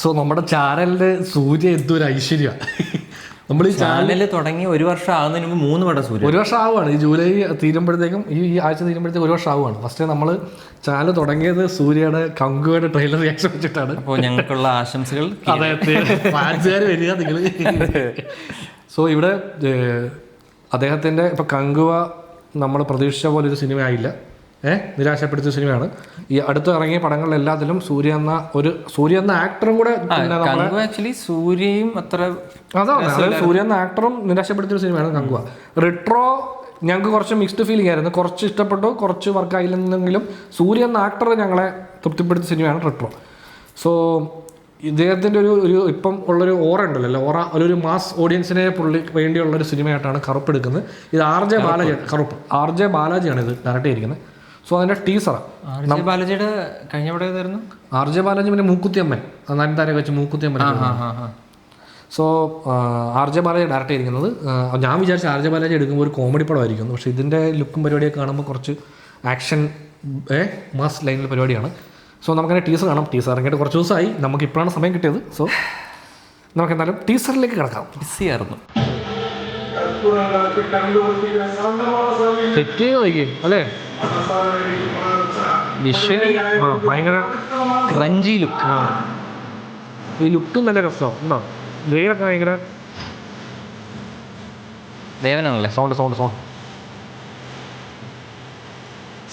So നമ്മുടെ ചാനലിന്റെ സൂര്യ എന്തൊരു ഐശ്വര്യമാണ്. നമ്മൾ ഈ ചാനൽ തുടങ്ങി 1 വർഷം ആകുന്നതിന് മുമ്പ് 3 പടം സൂര്യ 1 വർഷം ആവുകയാണ്. ഈ ജൂലൈ തീരുമ്പോഴത്തേക്കും ഈ ആഴ്ച തീരുമ്പോഴത്തേക്കും 1 വർഷം ആവുകയാണ്. ഫസ്റ്റ് നമ്മൾ ചാനൽ തുടങ്ങിയത് സൂര്യയുടെ കങ്കുവയുടെ ട്രെയിലർ റിയാക്ഷൻ വെച്ചിട്ടാണ്. അപ്പോൾ ഞങ്ങൾക്കുള്ള ആശംസകൾ. അതെ, ഫാൻസുകാർ വരിക നിങ്ങൾ. സോ ഇവിടെ അദ്ദേഹത്തിൻ്റെ ഇപ്പം കങ്കുവ നമ്മൾ പ്രതീക്ഷിച്ച പോലെ ഒരു സിനിമ ആയില്ല, നിരാശപ്പെടുത്തിയ സിനിമയാണ്. ഈ അടുത്ത് ഇറങ്ങിയ പടങ്ങളിലെല്ലാത്തിലും സൂര്യ എന്ന ആക്ടറും കൂടെ ആക്ച്വലി സൂര്യയും അത്ര അതാണ് സൂര്യ എന്ന ആക്ടറും നിരാശപ്പെടുത്തിയ സിനിമയാണ് കങ്കുവ. റിട്രോ ഞങ്ങൾക്ക് കുറച്ച് മിക്സ്ഡ് ഫീലിംഗ് ആയിരുന്നു. കുറച്ച് ഇഷ്ടപ്പെട്ടു, കുറച്ച് വർക്കായില്ലെന്നെങ്കിലും സൂര്യ എന്ന ആക്ടർ ഞങ്ങളെ തൃപ്തിപ്പെടുത്തിയ സിനിമയാണ് റിട്രോ. സോ ഇദ്ദേഹത്തിൻ്റെ ഒരു ഇപ്പം ഉള്ളൊരു ഓറ ഉണ്ടല്ലോ, ഓറ ഒരു മാസ് ഓഡിയൻസിനെ വേണ്ടിയുള്ളൊരു സിനിമയായിട്ടാണ് കറുപ്പ് എടുക്കുന്നത്. ഇത് ആർ ജെ ബാലാജിയാണ് ഇത് ഡയറക്റ്റ് ചെയ്തിരിക്കുന്നത്. സോ അതിൻ്റെ ടീസറാണ്. ബാലജിയുടെ കഴിഞ്ഞ പടം ഏതായിരുന്നു? ആർ ജെ ബാലാജി പിന്നെ മൂക്കുത്തിയമ്മൻ, നയൻതാരയൊക്കെ വെച്ച് Mookuthi Amman. So R J Balaji direct ചെയ്തിരിക്കുന്നത്. ഞാൻ വിചാരിച്ച ആർ ജെ ബാലാജി എടുക്കുമ്പോൾ ഒരു കോമഡി പടമായിരിക്കും. പക്ഷേ ഇതിൻ്റെ ലുക്കും പരിപാടിയൊക്കെ കാണുമ്പോൾ കുറച്ച് ആക്ഷൻ മാസ് ലൈനിൽ പരിപാടിയാണ്. സോ നമുക്കതിൻ്റെ ടീസർ കാണാം. ടീസർ ഇറങ്ങിയിട്ട് കുറച്ച് ദിവസമായി, നമുക്ക് ഇപ്പോഴാണ് സമയം കിട്ടിയത്. സോ നമുക്ക് എന്തായാലും ടീസറിലേക്ക് കിടക്കാം. ബിസിയായിരുന്നു സെറ്റ് നോക്കിയേ അല്ലേ, ഭയങ്കര ക്രഞ്ചി ലുക്ക്. ഈ ലുക്കും നല്ല രസമാണ്. ഉണ്ടോ ഗെയിലൊക്കെ ഭയങ്കര ദേവനാണല്ലേ. സൗണ്ട്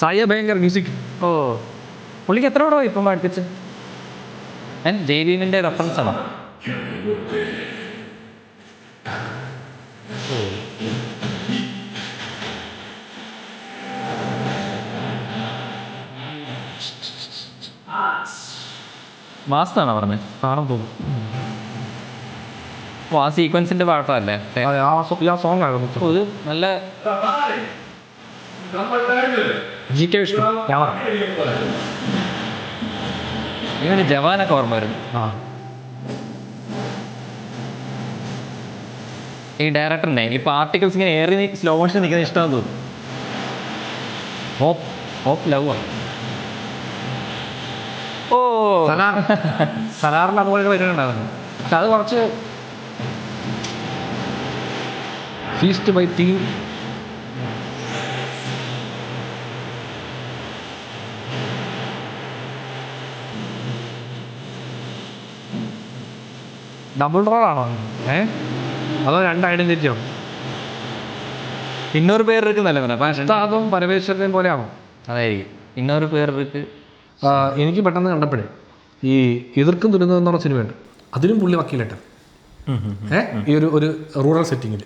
സായ ഭയങ്കര മ്യൂസിക്. ഓ പുള്ളിക്ക് എത്ര പടമായി ഇപ്പം അടുപ്പിച്ച്? ഞാൻ ജയലീനിൻ്റെ റെഫറൻസ് ആണ്. മാസ്താണോ പറഞ്ഞത്? കാണാൻ തോന്നും. ഓ ആ സീക്വൻസിൻ്റെ പാട്ടല്ലേ? ആ സോങ് ആയിരുന്നു. ഇത് നല്ല GK വിഷ്ണു ഇങ്ങനെ ജവാനൊക്കെ ഓർമ്മ വരുന്നു. ഈ ഡയറക്ടറിനെ ഈ പാർട്ടിക്കിൾസ് ഇങ്ങനെ ഏറി സ്ലോ മോഷൻ നിൽക്കുന്ന ഇഷ്ടമാണെന്ന് തോന്നുന്നു. ഹോപ്പ് ലവ് ആണ്. ഓ സലാറിൽ അതുപോലെ വരുന്നുണ്ടായിരുന്നു. പക്ഷെ അത് കുറച്ച് ഫീസ്റ്റ് ബൈ തീം. ഡബിൾ റോളാണോ അതോ 2 ഐഡന്റിറ്റിയോ? ഇന്നൊരു പേര് എടുക്കുന്നല്ലേ അതും പരമേശ്വരൻ പോലെയാണോ? അതായിരിക്കും ഇന്നൊരു പേര് എടുക്ക്. എനിക്ക് പെട്ടെന്ന് കണ്ടപ്പോഴേ ഈ എതിർക്കും ദുരന്തം എന്ന് പറഞ്ഞ സിനിമയുണ്ട്, അതിലും പുള്ളി വക്കീലിട്ട് ഈ ഒരു റൂറൽ സെറ്റിങ്ങിൽ.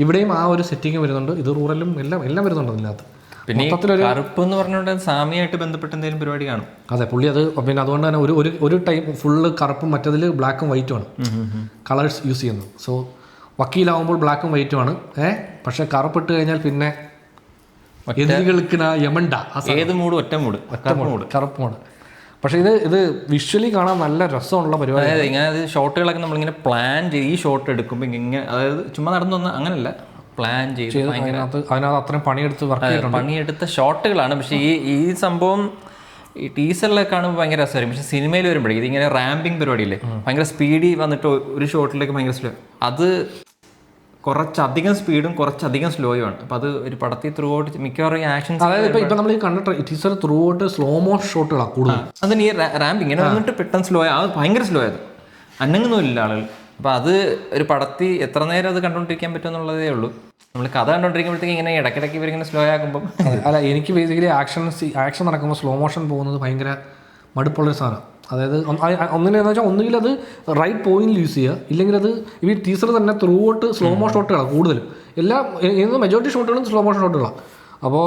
ഇവിടെയും ആ ഒരു സെറ്റിങ് വരുന്നുണ്ട്. ഇത് റൂറലും എല്ലാം വരുന്നുണ്ട് അതിനകത്ത്. പിന്നെ കറുപ്പ് എന്ന് പറഞ്ഞുകൊണ്ട് സാമിയായിട്ട് ബന്ധപ്പെട്ട എന്തെങ്കിലും പരിപാടി കാണും. അതെ, പുള്ളി അത് പിന്നെ അതുകൊണ്ട് തന്നെ ഒരു ടൈം ഫുള്ള് കറുപ്പും മറ്റതിൽ ബ്ലാക്കും വൈറ്റുമാണ് കളേഴ്സ് യൂസ് ചെയ്യുന്നത്. സോ വക്കീലാവുമ്പോൾ ബ്ലാക്കും വൈറ്റുമാണ്. പക്ഷെ കറുപ്പിട്ട് കഴിഞ്ഞാൽ പിന്നെ എതിരികൾക്ക് യമണ്ട ഏത് മൂഡ് ഒറ്റ മൂഡ് കറുപ്പ് മൂഡ്. പക്ഷേ ഇത് വിഷ്വലി കാണാൻ നല്ല രസമുള്ള പരിപാടി. അതായത് ഇങ്ങനെ ഷോട്ടുകളൊക്കെ നമ്മളിങ്ങനെ പ്ലാൻ ചെയ്ത് ഈ ഷോട്ട് എടുക്കുമ്പോൾ ഇങ്ങനെ, അതായത് ചുമ്മാ നടന്നു വന്ന അങ്ങനല്ല, പ്ലാൻ ചെയ്ത് അതിനകത്ത് അത്രയും പണിയെടുത്ത ഷോട്ടുകളാണ്. പക്ഷേ ഈ സംഭവം ഈ ടീസറിലൊക്കെ കാണുമ്പോൾ ഭയങ്കര രസമായിരിക്കും. പക്ഷേ സിനിമയിൽ വരുമ്പോഴേക്കും ഇതിങ്ങനെ റാമ്പിങ് പരിപാടിയില്ലേ, ഭയങ്കര സ്പീഡിൽ വന്നിട്ട് ഒരു ഷോട്ടിലേക്ക് ഭയങ്കര സ്ലോ, അത് കുറച്ചധികം സ്പീഡും കുറച്ചധികം സ്ലോയുമാണ്. അപ്പം അത് ഒരു പടത്തിൽ ത്രൂ ഔട്ട് മിക്കവാറും ആക്ഷൻസ്, അതായത് ഇപ്പം നമ്മൾ ഈ കണ്ട teaser throughout slow motion ഷോട്ടുകളാണ് കൂടുതൽ. അതിന് ഈ റാമ്പിങ് ഇങ്ങനെ വന്നിട്ട് പെട്ടെന്ന് സ്ലോ അത് ഭയങ്കര സ്ലോ ആയത്, അനങ്ങുന്നില്ല ആളുകൾ. അപ്പം അത് ഒരു പടത്തിൽ എത്ര നേരം അത് കണ്ടുകൊണ്ടിരിക്കാൻ പറ്റും എന്നുള്ളതേ ഉള്ളൂ. നമ്മൾ കഥ കണ്ടുകൊണ്ടിരിക്കുമ്പോഴത്തേക്ക് ഇങ്ങനെ ഇടയ്ക്കിടയ്ക്ക് ഇവരിങ്ങനെ സ്ലോ ആക്കുമ്പോൾ അല്ല, എനിക്ക് ബേസിക്കലി ആക്ഷൻ നടക്കുമ്പോൾ സ്ലോ മോഷൻ പോകുന്നത് ഭയങ്കര മടുപ്പുള്ളൊരു സാധനം. അതായത് ഒന്നിനെന്ന് വെച്ചാൽ ഒന്നുകിൽ അത് റൈറ്റ് പോയിന്റിൽ യൂസ് ചെയ്യുക, ഇല്ലെങ്കിൽ അത് ഈ ടീസർ തന്നെ ത്രൂ ഔട്ട് സ്ലോ മോഷൻ ഷോട്ടുകളാണ് കൂടുതലും. മെജോറിറ്റി ഷോട്ടുകളും സ്ലോ മോഷൻ ഷോട്ടുകളാണ്. അപ്പോൾ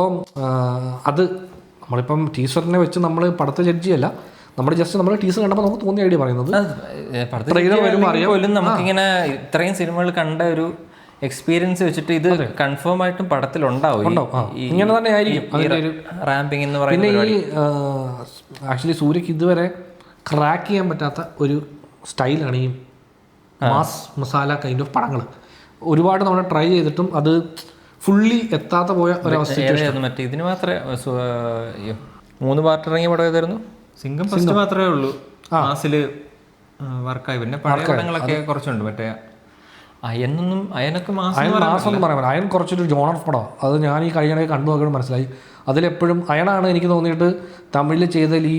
അത് നമ്മളിപ്പം ടീസറിനെ വെച്ച് നമ്മൾ പടത്തെ ജഡ്ജ് ചെയ്യല്ല, നമ്മൾ ജസ്റ്റ് നമ്മൾ ടീസർ കണ്ടപ്പോൾ നമുക്ക് തോന്നിയ ഐഡിയ പറയുന്നത്. നമുക്കിങ്ങനെ ഇത്രയും സിനിമകൾ കണ്ട ഒരു എക്സ്പീരിയൻസ് വെച്ചിട്ട് ഇത് കൺഫേം ആയിട്ടും പടത്തിലുണ്ടാവും. ഇങ്ങനെ തന്നെ ആയിരിക്കും റാമ്പിങ് എന്ന് പറയുന്നത്. പിന്നെ ഈ ആക്ച്വലി സൂര്യക്ക് ഇതുവരെ ക്രാക്ക് ചെയ്യാൻ പറ്റാത്ത ഒരു സ്റ്റൈലാണ് ഈ മാസ് മസാല കൈൻഡ് ഓഫ് പടങ്ങൾ. ഒരുപാട് നമ്മൾ ട്രൈ ചെയ്തിട്ടും അത് ഫുള്ളി എത്താത്ത പോയ ഒരവസ്ഥ. മറ്റേ ഇതിന് മാത്രമേ 3 പാർട്ട് ഇറങ്ങിയ പടം ഏതായിരുന്നു? സിംഗം ഫസ്റ്റ് മാത്രമേ ഉള്ളൂ മാസിൽ വർക്കായി. പിന്നെ പഴയ പടങ്ങളൊക്കെ കുറച്ചുണ്ട്. മറ്റേ അയനൊക്കെ മാസം എന്ന് പറയാൻ അയൺ കുറച്ചൊരു ജോണർ പടമാണ്. അത് ഞാൻ ഈ കഴിഞ്ഞിടയിൽ കണ്ടു നോക്കിയിട്ട് മനസ്സിലായി. അതിലെപ്പോഴും അയണാണ് എനിക്ക് തോന്നിയിട്ട് തമിഴിൽ ചെയ്തതിൽ ഈ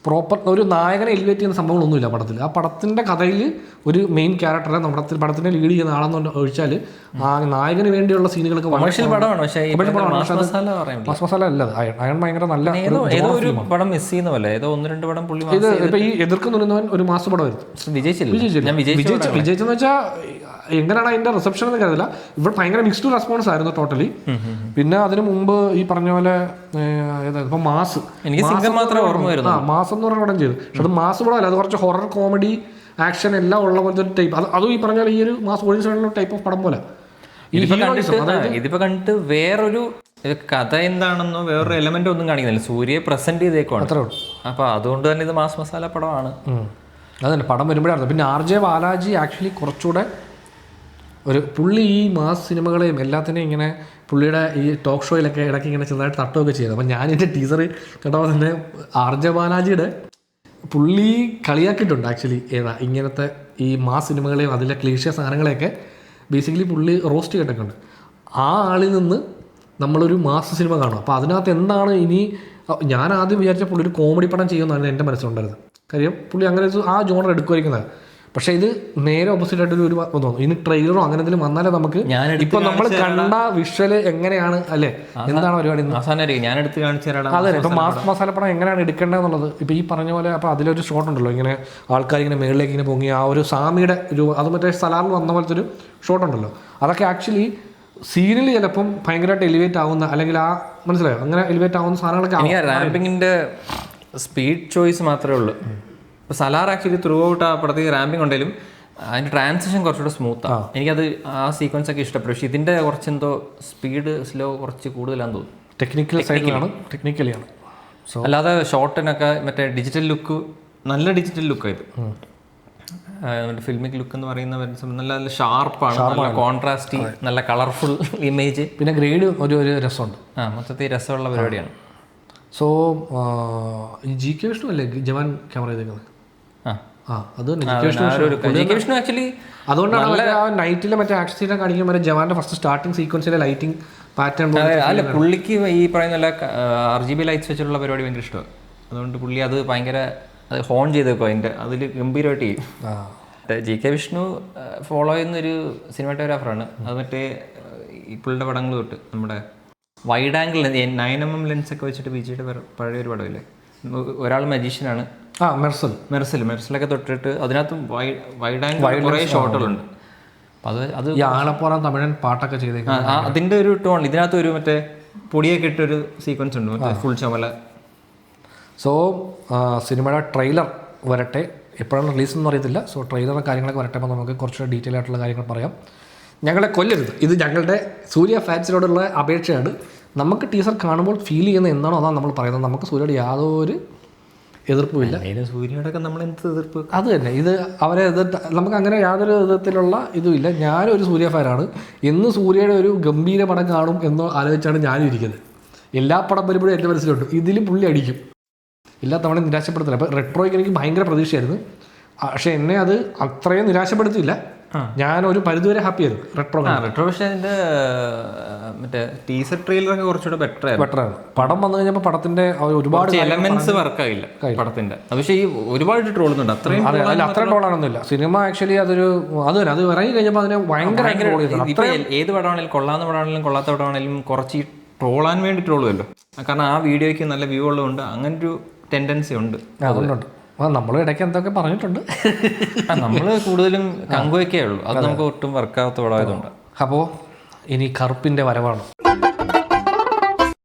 പ്രോപ്പർ ഒരു നായകനെ എലിവേറ്റ് ചെയ്യുന്ന സംഭവങ്ങളൊന്നുമില്ല പടത്തിൽ. ആ പടത്തിൻ്റെ കഥയിൽ ഒരു മെയിൻ ക്യാരക്ടറെ നമ്മുടെ പടത്തിനെ ലീഡ് ചെയ്യുന്ന ആളെന്ന് ഒഴിച്ചാൽ ആ നായകന് വേണ്ടിയുള്ള സീനുകളൊക്കെ മാസ് മസാല അല്ല. അയൺ ഭയങ്കര നല്ല പടം മിസ് ചെയ്യുന്ന പോലെ ഏതോ 1-2 പടം പുള്ളി. ഇത് ഇപ്പൊ ഈ എതിർക്കുന്നവൻ ഒരു മാസ് പടമായിരുന്നു, വിജയിച്ചെന്ന് വെച്ചാൽ എങ്ങനെയാണ് അതിന്റെ റിസപ്ഷൻ എന്ന് കരുതില്ല. ഇവിടെ ഭയങ്കര മിക്സ്ഡ് റെസ്പോൺസ് ആയിരുന്നു ടോട്ടലി. പിന്നെ അതിന് മുമ്പ് ഈ പറഞ്ഞ പോലെ ഇപ്പൊ മാസ് മാസം എന്ന് പറഞ്ഞ പടം ചെയ്തു. പക്ഷെ അത് മാസ് പടമല്ല, അത് കുറച്ച് ഹൊറർ കോമഡി ആക്ഷൻ എല്ലാം ഉള്ള പോലത്തെ ഒരു ടൈപ്പ്. അതും ഈ പറഞ്ഞ പോലെ ഈ ഒരു മാസ് ഓഡിയൻസ് ടൈപ്പ് ഓഫ് പടം പോലെ. ഇതിപ്പോ കണ്ടിട്ട് വേറൊരു കഥ എന്താണെന്നോ വേറൊരു എലമെന്റ് ഒന്നും കാണിക്കുന്നില്ല. സൂര്യയെ പ്രസന്റ് ചെയ്തേക്കുവാണ്. അപ്പൊ അതുകൊണ്ട് തന്നെ ഇത് മാസ് മസാല പടമാണ്. അതന്നെ പടം വരുമ്പോഴായിരുന്നു. പിന്നെ RJ ബാലാജി ആക്ച്വലി കുറച്ചുകൂടെ ഒരു പുള്ളി ഈ മാസ് സിനിമകളെയും എല്ലാത്തിനെയും ഇങ്ങനെ പുള്ളിയുടെ ഈ ടോക്ക് ഷോയിലൊക്കെ ഇടയ്ക്ക് ഇങ്ങനെ ചെറുതായിട്ട് തട്ടുകയൊക്കെ ചെയ്തു. അപ്പം ഞാനെൻ്റെ ടീച്ചർ കണ്ടപ്പോൾ തന്നെ RJ ബാലാജിയുടെ പുള്ളി കളിയാക്കിയിട്ടുണ്ട് ആക്ച്വലി. ഇങ്ങനത്തെ ഈ മാസ് സിനിമകളെയും അതിലെ ക്ലീഷ്യ സാധനങ്ങളെയൊക്കെ ബേസിക്കലി പുള്ളി റോസ്റ്റ് ചെയ്തിട്ടൊക്കെ ഉണ്ട്. ആ ആളിൽ നിന്ന് നമ്മളൊരു മാസ് സിനിമ കാണും. അപ്പോൾ അതിനകത്ത് എന്താണ് ഇനി, ഞാൻ ആദ്യം വിചാരിച്ച പുള്ളി ഒരു കോമഡി പടം ചെയ്യുമെന്നാണ് എൻ്റെ മനസ്സിലുണ്ടായിരുന്നത്. കാര്യം പുള്ളി അങ്ങനെ ആ ജോണർ എടുക്കുമായിരിക്കുന്നത്. പക്ഷേ ഇത് നേരെ ഓപ്പോസിറ്റ് ആയിട്ട് ഒരു തോന്നുന്നു. ഇനി ട്രെയിലറോ അങ്ങനെ എന്തെങ്കിലും വന്നാലേ നമുക്ക് ഇപ്പൊ നമ്മൾ കണ്ട വിഷ്വല് എങ്ങനെയാണ് അല്ലേ, എന്താണ് പരിപാടി അതെ. ഇപ്പൊ മാസ് മസാല പടം എങ്ങനെയാണ് എടുക്കേണ്ടതെന്നുള്ളത് ഇപ്പൊ ഈ പറഞ്ഞ പോലെ. അപ്പൊ അതിലൊരു ഷോട്ട് ഉണ്ടല്ലോ, ഇങ്ങനെ ആൾക്കാർ ഇങ്ങനെ മേളിലേക്ക് ഇങ്ങനെ പൊങ്ങി ആ ഒരു സാമിയുടെ ഒരു അത് മറ്റേ സലാറിൽ വന്ന പോലത്തെ ഒരു ഷോട്ട് ഉണ്ടല്ലോ. അതൊക്കെ ആക്ച്വലി സീനിൽ ചിലപ്പം ഭയങ്കരമായിട്ട് എലിവേറ്റ് ആവുന്ന, അല്ലെങ്കിൽ ആ മനസ്സിലായോ അങ്ങനെ എലിവേറ്റ് ആവുന്ന സാധനങ്ങളൊക്കെ. റാമ്പിങ്ങിന്റെ സ്പീഡ് ചോയ്സ് മാത്രമേ ഉള്ളൂ. ഇപ്പോൾ സലാർ ആക്ച്വലി ത്രൂ ഔട്ട് ആ പടത്തിൽ റാമ്പിങ് ഉണ്ടെങ്കിലും അതിൻ്റെ ട്രാൻസിഷൻ കുറച്ചുകൂടെ സ്മൂത്താണ്. എനിക്കത് ആ സീക്വൻസ് ഒക്കെ ഇഷ്ടപ്പെട്ടു. പക്ഷേ ഇതിൻ്റെ കുറച്ചെന്തോ സ്പീഡ് സ്ലോ കുറച്ച് കൂടുതലാണെന്ന് തോന്നുന്നു. ടെക്നിക്കലിയാണ്. അല്ലാതെ ഷോട്ടിനൊക്കെ മറ്റേ ഡിജിറ്റൽ ലുക്ക്, നല്ല ഡിജിറ്റൽ ലുക്കായത്. മറ്റേ ഫിൽമിക് ലുക്ക് എന്ന് പറയുന്ന നല്ല നല്ല ഷാർപ്പാണ്, നല്ല കോൺട്രാസ്റ്റി, നല്ല കളർഫുൾ ഇമേജ്. പിന്നെ ഗ്രേഡ് ഒരു രസമുണ്ട്. മൊത്തത്തിൽ രസമുള്ള പരിപാടിയാണ്. സോ GK വിഷ്ണു അല്ലേ ജവാൻ ക്യാമറ ചെയ്തേക്കുന്നത്? അതുകൊണ്ടാണ് നൈറ്റിലെ മറ്റേ ആക്ഷൻ സീനെ കാണിക്കുമ്പോൾ ജവാന്റെ ഫസ്റ്റ് സ്റ്റാർട്ടിങ് സീക്വൻസിലെ ലൈറ്റിംഗ് പാറ്റേൺ. അല്ല പുള്ളിക്ക് ഈ പറയുന്ന RGB ലൈറ്റ്സ് വെച്ചിട്ടുള്ള പരിപാടി ഭയങ്കര ഇഷ്ടമാണ്. അതുകൊണ്ട് പുള്ളി അത് ഭയങ്കര അത് ഹോൺ ചെയ്തേക്കോ അതിൻ്റെ അതിൽ ഗംഭീരമായിട്ട് ചെയ്യും. GK വിഷ്ണു ഫോളോ ചെയ്യുന്നൊരു സിനിമാറ്റോഗ്രാഫറാണ്. അത് മറ്റേ പുള്ളിയുടെ പടങ്ങൾ തൊട്ട് നമ്മുടെ വൈഡ് ആംഗിൾ 9mm ലെൻസൊക്കെ വെച്ചിട്ട് വിജയുടെ പഴയൊരു പടമില്ലേ, ഒരാൾ മജീഷ്യനാണ്, മെർസലൊക്കെ തൊട്ടിട്ട് അതിനകത്ത് വൈഡ് ആംഗിൾ കുറേ ഷോട്ടുകളുണ്ട്. അപ്പോൾ അത് ആളപ്പോറാൻ തമിഴൻ പാട്ടൊക്കെ ചെയ്തേക്കുന്നത് അതിൻ്റെ ഒരു ടോൺ. ഇതിനകത്ത് ഒരു മറ്റേ പൊടിയൊക്കെ ഇട്ടൊരു സീക്വൻസ് ഉണ്ട്, മറ്റേ ഫുൾ ചുമല. സോ സിനിമയുടെ ട്രെയിലർ വരട്ടെ, എപ്പോഴാണ് റിലീസ് എന്ന് അറിയത്തില്ല. സോ ട്രെയിലറും കാര്യങ്ങളൊക്കെ വരട്ടെ, അപ്പോൾ നമുക്ക് കുറച്ചുകൂടെ ഡീറ്റെയിൽ ആയിട്ടുള്ള കാര്യങ്ങൾ പറയാം. ഞങ്ങളെ കൊല്ലരുത്, ഇത് ഞങ്ങളുടെ സൂര്യ ഫാൻസിനോടുള്ള അപേക്ഷയാണ്. നമുക്ക് ടീസർ കാണുമ്പോൾ ഫീൽ ചെയ്യുന്ന എന്താണോ അതാണ് നമ്മൾ പറയുന്നത്. നമുക്ക് സൂര്യയുടെ യാതൊരു എതിർപ്പുമില്ല. സൂര്യയോടൊക്കെ നമ്മൾ എന്ത് എതിർപ്പ്? അത് തന്നെ, ഇത് അവരെ നമുക്ക് അങ്ങനെ യാതൊരു വിധത്തിലുള്ള ഇതുമില്ല. ഞാനൊരു സൂര്യ ഫാനാണ്. എന്ന് സൂര്യയുടെ ഒരു ഗംഭീര പടം കാണും എന്ന് ആലോചിച്ചാണ് ഞാനും ഇരിക്കുന്നത്. എല്ലാ പടം വരുമ്പോഴും എൻ്റെ മനസ്സിലുണ്ട് ഇതിലും പുള്ളി അടിക്കും, എല്ലാ തവണ നിരാശപ്പെടുത്തില്ല. അപ്പോൾ റെട്രോയ്ക്ക് എനിക്ക് ഭയങ്കര പ്രതീക്ഷയായിരുന്നു. പക്ഷേ എന്നെ അത് അത്രയും നിരാശപ്പെടുത്തില്ല. ഞാനൊരു പരിധിവരെ ഹാപ്പി ആയിരുന്നു റെട്രോ. പക്ഷേ അതിൻ്റെ മറ്റേ ടീസർ ട്രെയിലറൊക്കെ കുറച്ചുകൂടെ ബെറ്ററാണ്. പടം വന്നു കഴിഞ്ഞപ്പോൾ പടത്തിന്റെ ഒരുപാട് എലമെന്റ്സ് വർക്കായില്ല പടത്തിന്റെ. പക്ഷേ ഈ ഒരുപാട് ട്രോളുന്നുണ്ട്. അത്രയും ട്രോളാണൊന്നുമില്ല സിനിമ. ആക്ച്വലി അത് ഇറങ്ങി കഴിഞ്ഞപ്പോൾ അതിനെ ഭയങ്കര ഏത് പടമാണെങ്കിലും കൊള്ളാവുന്ന പടമാണെങ്കിലും കൊള്ളാത്ത പടമാണെങ്കിലും കുറച്ച് ട്രോളാൻ വേണ്ടി ട്രോളുമല്ലോ. കാരണം ആ വീഡിയോയ്ക്ക് നല്ല വ്യൂ ഉള്ളതുകൊണ്ട് അങ്ങനൊരു ടെൻഡൻസി ഉണ്ട്. അതുകൊണ്ടുണ്ട്. നമ്മൾ ഇടയ്ക്ക് എന്തൊക്കെ പറഞ്ഞിട്ടുണ്ട്. നമ്മൾ കൂടുതലും കങ്കുവയ്ക്കേ ഉള്ളൂ. അത് നമുക്ക് ഒട്ടും വർക്കാവാത്ത പടമായതുകൊണ്ട്. അപ്പോൾ ഇനി കറുപ്പിൻ്റെ വരവാണ്.